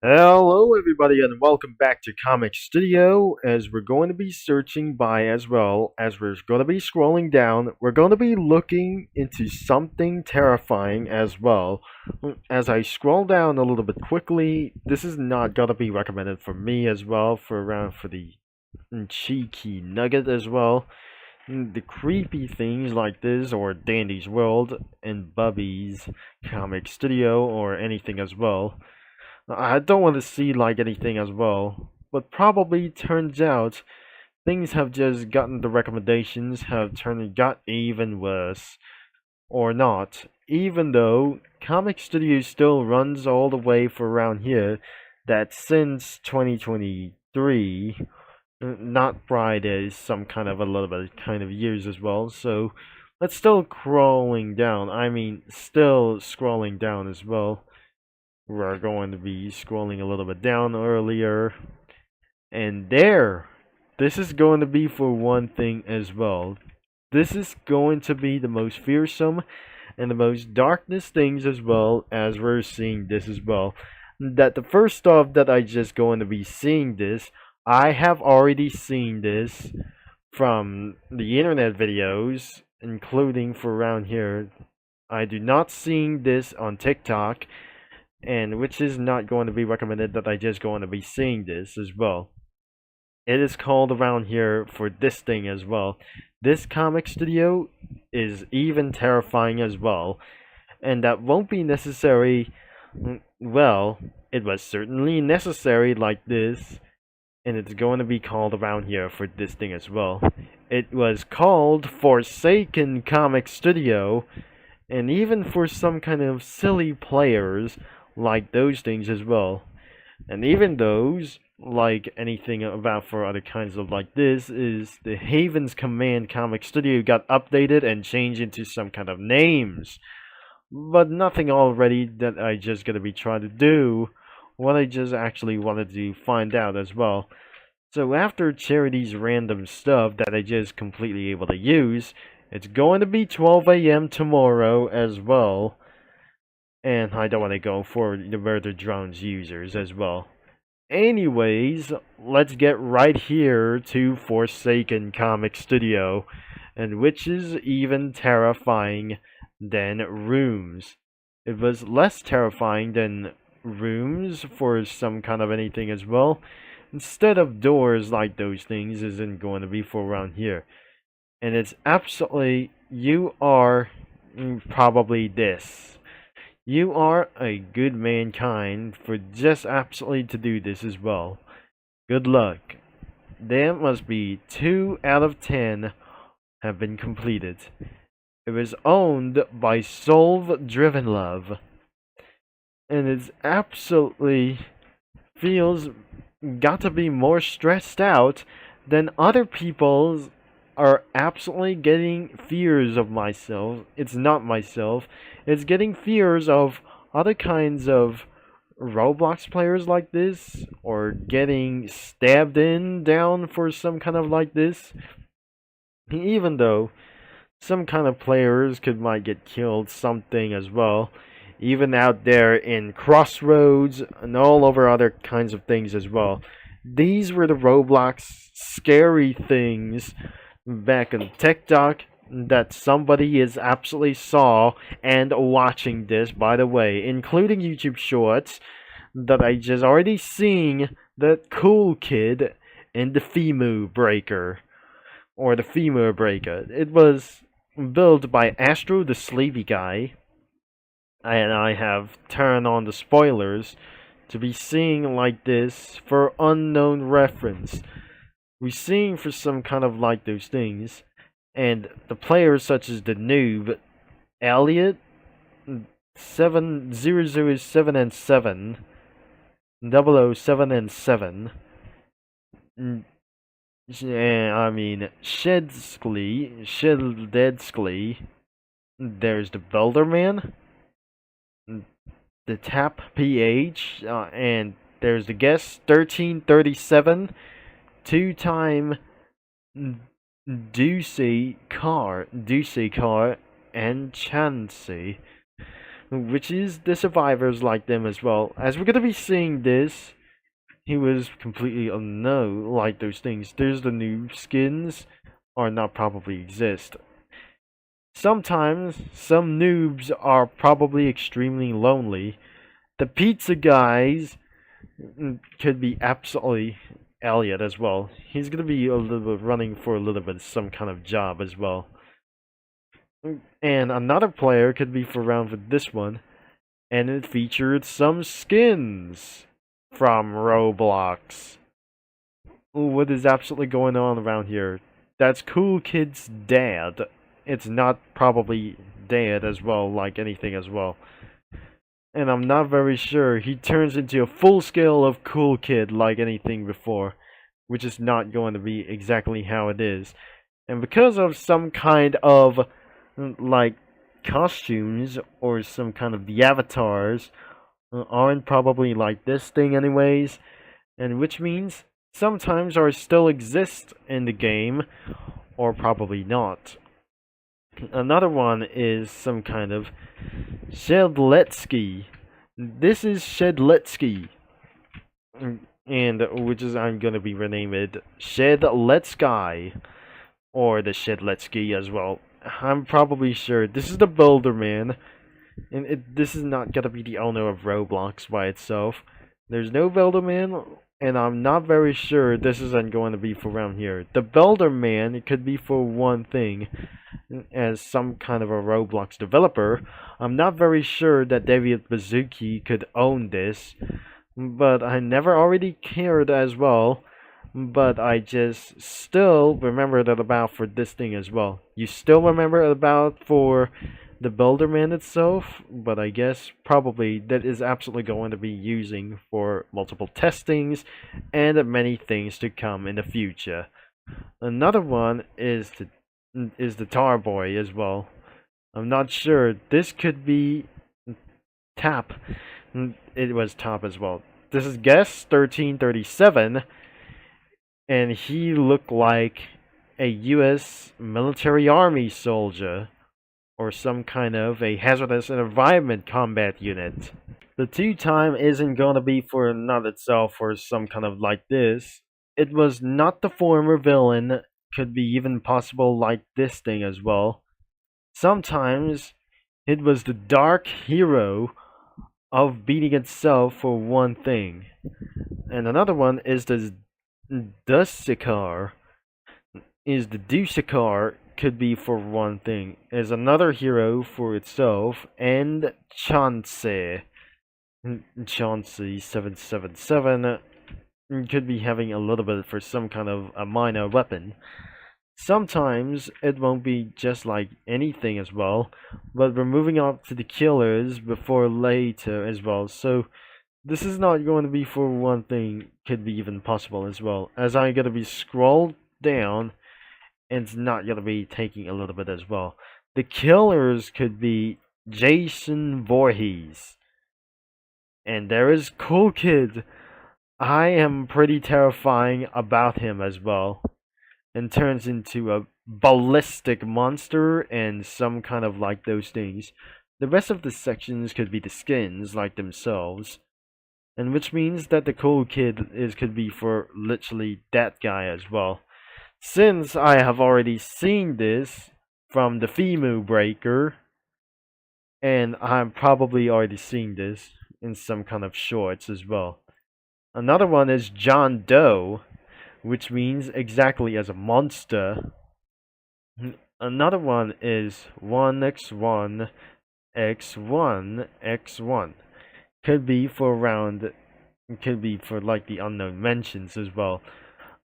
Hello, everybody, and welcome back to Comic Studio. As we're going to be searching by, as well as we're going to be scrolling down, we're going to be looking into something terrifying as well. As I scroll down a little bit quickly, this is not going to be recommended for me as well, for the cheeky nugget as well. The creepy things like this, or Dandy's World, and Bubby's Comic Studio, or anything as well. I don't want to see like anything as well, but probably turns out things have just gotten the recommendations have got even worse. Or not, even though Comic Studio still runs all the way for around here, that since 2023, not Fridays, some kind of a little bit kind of years as well, so let's still scrolling down, still scrolling down as well. We're going to be scrolling a little bit down earlier. And there! This is going to be for one thing as well. This is going to be the most fearsome and the most darkness things as well as we're seeing this as well. That the first off that I just going to be seeing this, I have already seen this from the internet videos, including for around here. I do not seeing this on TikTok, and which is not going to be recommended that I just going to be seeing this as well. It is called around here for this thing as well. This comic studio is even terrifying as well, and that won't be necessary. Well, it was certainly necessary like this, and it's going to be called around here for this thing as well. It was called Forsaken Comic Studio, and even for some kind of silly players like those things as well. And even those, like anything about for other kinds of like this, is the Haven's Command Comic Studio got updated and changed into some kind of names. But nothing already that I just gonna be trying to do, what I just actually wanted to find out as well. So after Charity's random stuff that I just completely able to use, it's going to be 12 a.m. tomorrow as well. And I don't want to go for the Murder Drones users as well. Anyways, let's get right here to Forsaken Comic Studio, and which is even terrifying than Rooms. It was less terrifying than Rooms for some kind of anything as well. Instead of doors like those things isn't going to be for around here. And it's absolutely, you are probably this. You are a good mankind for just absolutely to do this as well. Good luck. There must be 2 out of 10 have been completed. It was owned by Solve Driven Love. And it's absolutely feels got to be more stressed out than other people's are absolutely getting fears of myself. It's not myself. It's getting fears of other kinds of Roblox players like this, or getting stabbed down for some kind of like this. Even though some kind of players might get killed, something as well. Even out there in Crossroads and all over other kinds of things as well. These were the Roblox scary things back on TikTok that somebody is absolutely saw and watching this, by the way, including YouTube Shorts that I just already seen that cool kid in the Femur Breaker, or the Femur Breaker. It was built by Astro the Sleepy Guy, and I have turned on the spoilers to be seeing like this for unknown reference. We're seeing for some kind of like those things, and the players such as the noob, Elliot, 7007 and 7, 007 and 7, Sheddedskley, there's the Builderman, the Tap PH, and there's the guest 1337, 2-time Ducey Car, and Chansey. which is the survivors like them as well. As we're gonna be seeing this, he was completely unknown like those things. There's the new skins are not probably exist. Sometimes some noobs are probably extremely lonely. The pizza guys could be absolutely Elliot as well. He's gonna be a little bit running for a little bit some kind of job as well. And another player could be for around for this one, and it featured some skins from Roblox. Ooh, what is absolutely going on around here? That's Cool Kid's dad. It's not probably dad as well, like anything as well. And I'm not very sure he turns into a full scale of Cool Kid like anything before, which is not going to be exactly how it is. And because of some kind of like costumes or some kind of the avatars aren't probably like this thing anyways, and which means sometimes are still exist in the game or probably not. Another one is some kind of Shedletsky. This is Shedletsky, and which is I'm gonna be renamed Shedletsky or the Shedletsky as well. I'm probably sure this is the Builder Man, and this is not gonna be the owner of Roblox by itself. There's no Builder Man, and I'm not very sure this isn't going to be for around here. The Builder Man could be for one thing, as some kind of a Roblox developer. I'm not very sure that David Bazuki could own this, but I never already cared as well. But I just still remember that about for this thing as well. You still remember about for the Builderman itself, but I guess probably that is absolutely going to be using for multiple testings and many things to come in the future. Another one is the Tar Boy as well. I'm not sure. This could be Tap. It was Top as well. This is Guest 1337. And he looked like a US military army soldier or some kind of a hazardous environment combat unit. The 2-time isn't gonna be for not itself or some kind of like this. It was not the former villain, could be even possible like this thing as well. Sometimes it was the dark hero of beating itself for one thing. And another one is the Dustikar is the Dustikar could be for one thing, is another hero for itself, and Chauncey 777 could be having a little bit for some kind of a minor weapon. Sometimes it won't be just like anything as well, but we're moving on to the killers before later as well, so this is not going to be for one thing, could be even possible as well, as I'm going to be scrolled down, and it's not going to be taking a little bit as well. The killers could be Jason Voorhees, and there is Cool Kid. I am pretty terrifying about him as well, and turns into a ballistic monster and some kind of like those things. The rest of the sections could be the skins like themselves. And which means that the Cool Kid could be for literally that guy as well. Since I have already seen this from the Femu Breaker, and I'm probably already seen this in some kind of shorts as well. Another one is John Doe, which means exactly as a monster. Another one is 1x1x1x1. Could be for around, could be for like the unknown mentions as well.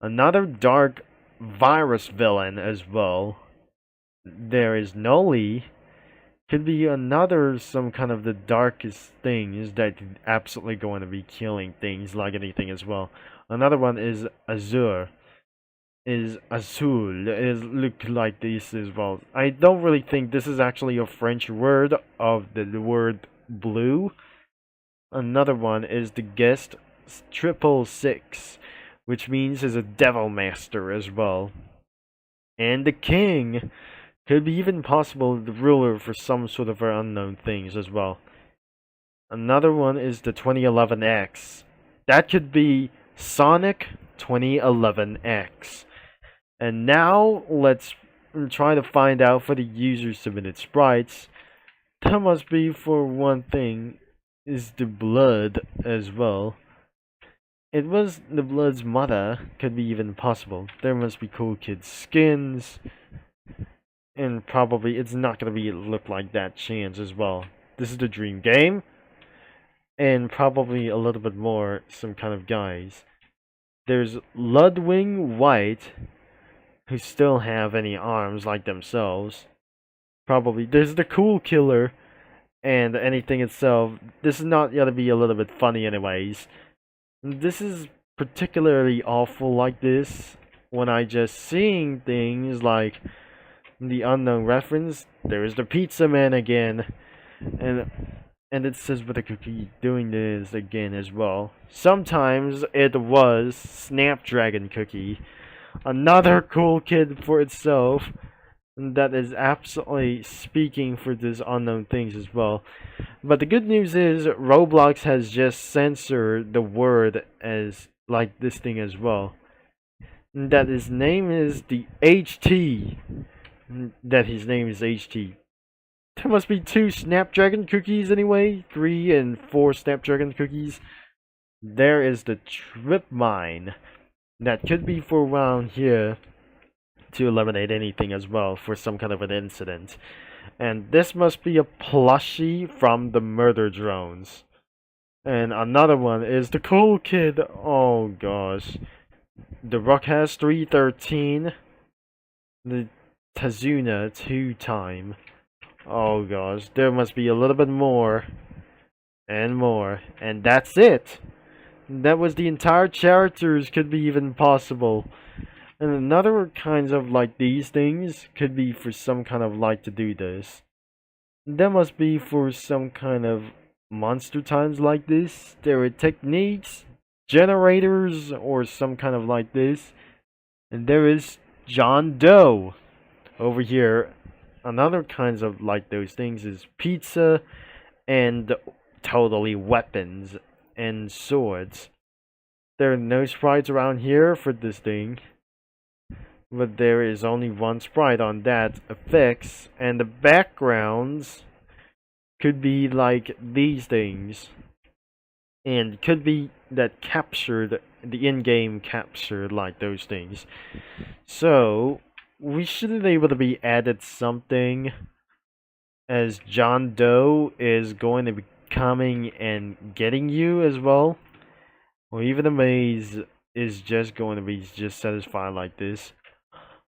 Another dark virus villain as well. There is Noli. Could be another some kind of the darkest things that absolutely going to be killing things like anything as well. Another one is Azur. Is Azul. Is look like this as well. I don't really think this is actually a French word of the word blue. Another one is the Guest 666, which means is a Devil Master as well. And the King could be even possible the ruler for some sort of unknown things as well. Another one is the 2011X. That could be Sonic 2011X. And now let's try to find out for the user submitted sprites. That must be, for one thing, is the blood as well. It was the blood's mother, could be even possible. There must be cool kids skins, and probably it's not gonna be look like that chance as well. This is the dream game, and probably a little bit more some kind of guys. There's Ludwig White, who still have any arms like themselves. Probably there's the cool killer, and anything itself. This is not gonna be a little bit funny anyways. This is particularly awful like this when I just seeing things like the unknown reference. There is the pizza man again, and it says with the cookie doing this again as well. Sometimes it was Snapdragon Cookie, another cool kid for itself. That is absolutely speaking for this unknown things as well. But the good news is Roblox has just censored the word as like this thing as well. That his name is the HT. That his name is HT. There must be 2 Snapdragon cookies anyway. 3 and 4 Snapdragon cookies. There is the trip mine. That could be for around here to eliminate anything as well for some kind of an incident. And this must be a plushie from the murder drones. And another one is the cool kid. Oh gosh. The Rockcast 313. The Tazuna 2-time. Oh gosh. There must be a little bit more. And more. And that's it. That was the entire characters could be even possible. And another kinds of like these things could be for some kind of like to do this. That must be for some kind of monster times like this. There are techniques, generators, or some kind of like this. And there is John Doe over here. Another kinds of like those things is pizza and totally weapons and swords. There are no sprites around here for this thing. But there is only one sprite on that effects, and the backgrounds could be like these things, and could be that captured, the in-game captured like those things. So we should be able to be added something, as John Doe is going to be coming and getting you as well, or even the maze is just going to be just satisfied like this.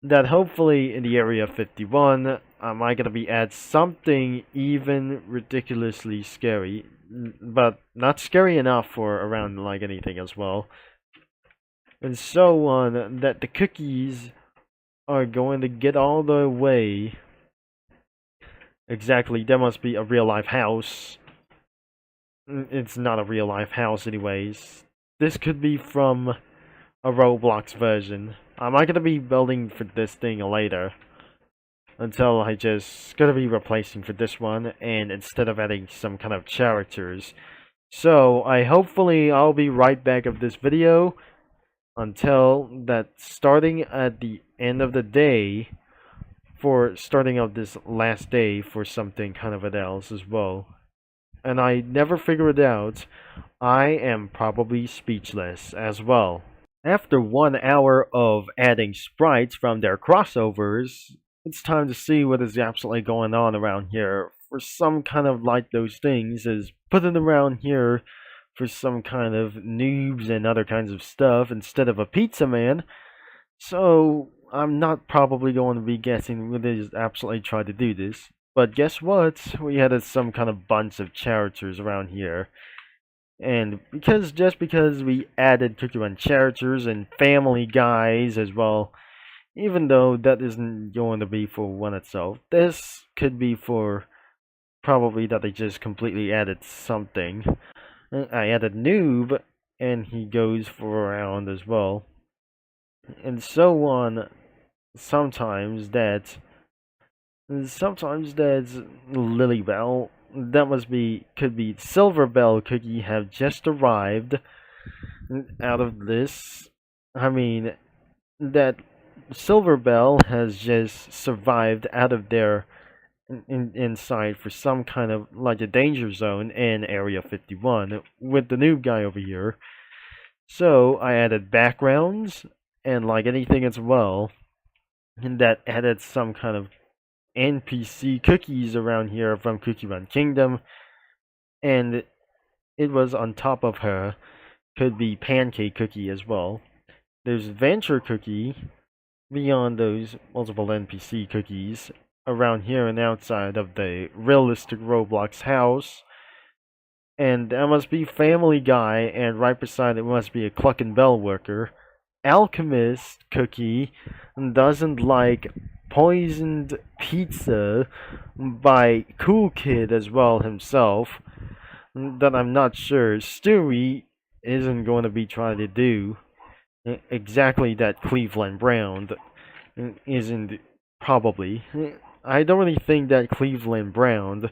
That hopefully in the area 51, am I gonna be add something even ridiculously scary, but not scary enough for around like anything as well. And so on, that the cookies are going to get all the way. Exactly, there must be a real life house. It's not a real life house anyways. This could be from a Roblox version. Am I gonna be building for this thing later? Until I just gonna be replacing for this one, and instead of adding some kind of characters. So hopefully I'll be right back of this video until that starting at the end of the day for starting of this last day for something kind of else as well. And I never figured it out. I am probably speechless as well. After 1 hour of adding sprites from their crossovers, it's time to see what is absolutely going on around here. For some kind of like those things is putting around here for some kind of noobs and other kinds of stuff instead of a pizza man. So I'm not probably going to be guessing what is absolutely try to do this. But guess what? We had some kind of bunch of characters around here. And just because we added Cookie Run characters and family guys as well, even though that isn't going to be for one itself, this could be for probably that they just completely added something. I added Noob, and he goes for around as well. And so on. Sometimes that's Lilybell. that must be could be Silver Bell cookie have just arrived out of this. I mean, that Silver Bell has just survived out of their inside for some kind of like a danger zone in Area 51 with the noob guy over here. So I added backgrounds and like anything as well, and that added some kind of NPC cookies around here from Cookie Run Kingdom, and it was on top of her. Could be Pancake Cookie as well. There's Venture Cookie beyond those multiple NPC cookies around here and outside of the realistic Roblox house. And that must be Family Guy, and right beside it must be a Cluck and Bell worker. Alchemist Cookie doesn't like poisoned pizza by Cool Kid as well himself. That I'm not sure Stewie isn't going to be trying to do exactly that Cleveland Brown isn't probably. I don't really think that Cleveland Brown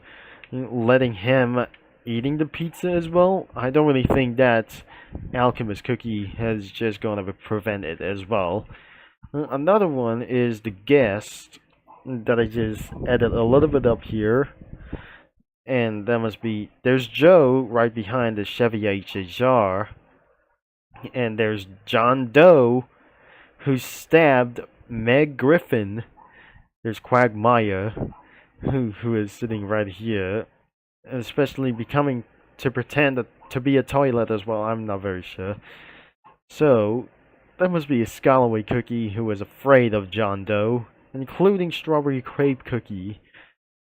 letting him eating the pizza as well. I don't really think that Alchemist Cookie has just going to prevent it as well. Another one is the guest that I just added a little bit up here. And that must be, there's Joe right behind the Chevy HHR. And there's John Doe, who stabbed Meg Griffin. There's Quagmire, who is sitting right here, especially becoming to pretend to be a toilet as well. I'm not very sure. So that must be a Scalloway Cookie who was afraid of John Doe, including Strawberry Crepe Cookie,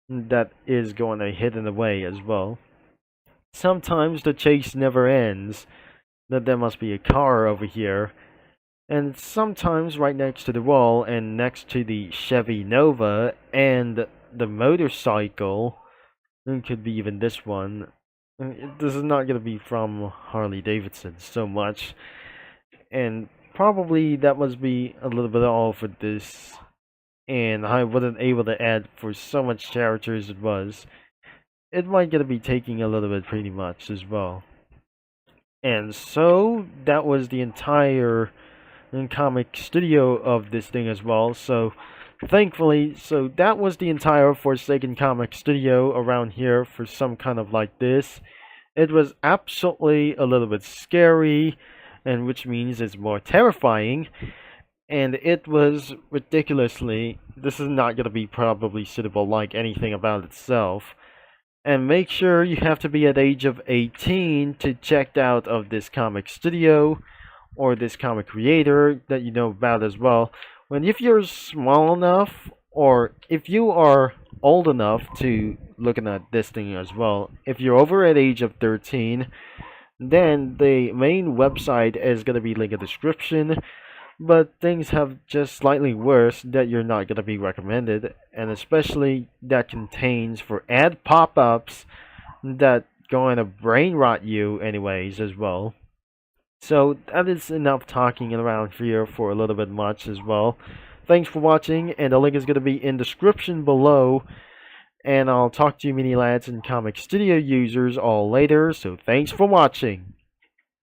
that is going to hidden away as well. Sometimes the chase never ends. That there must be a car over here, and sometimes right next to the wall and next to the Chevy Nova and the motorcycle. It could be even this one. This is not going to be from Harley Davidson so much, and probably that must be a little bit all for this, and I wasn't able to add for so much characters it was. It might going to be taking a little bit pretty much as well. And so that was the entire comic studio of this thing as well. So thankfully, so that was the entire Forsaken Comic Studio around here for some kind of like this. It was absolutely a little bit scary, and which means it's more terrifying. And it was ridiculously, this is not going to be probably suitable like anything about itself. And make sure you have to be at age of 18 to check out of this comic studio or this comic creator that you know about as well. When if you're small enough, or if you are old enough to looking at this thing as well, if you're over at age of 13, then the main website is going to be linked in the description. But things have just slightly worse that you're not going to be recommended, and especially that contains for ad pop-ups that going to brain rot you anyways as well. So that is enough talking around here for a little bit much as well. Thanks for watching, and the link is going to be in the description below, and I'll talk to you mini lads and comic studio users all later, so thanks for watching.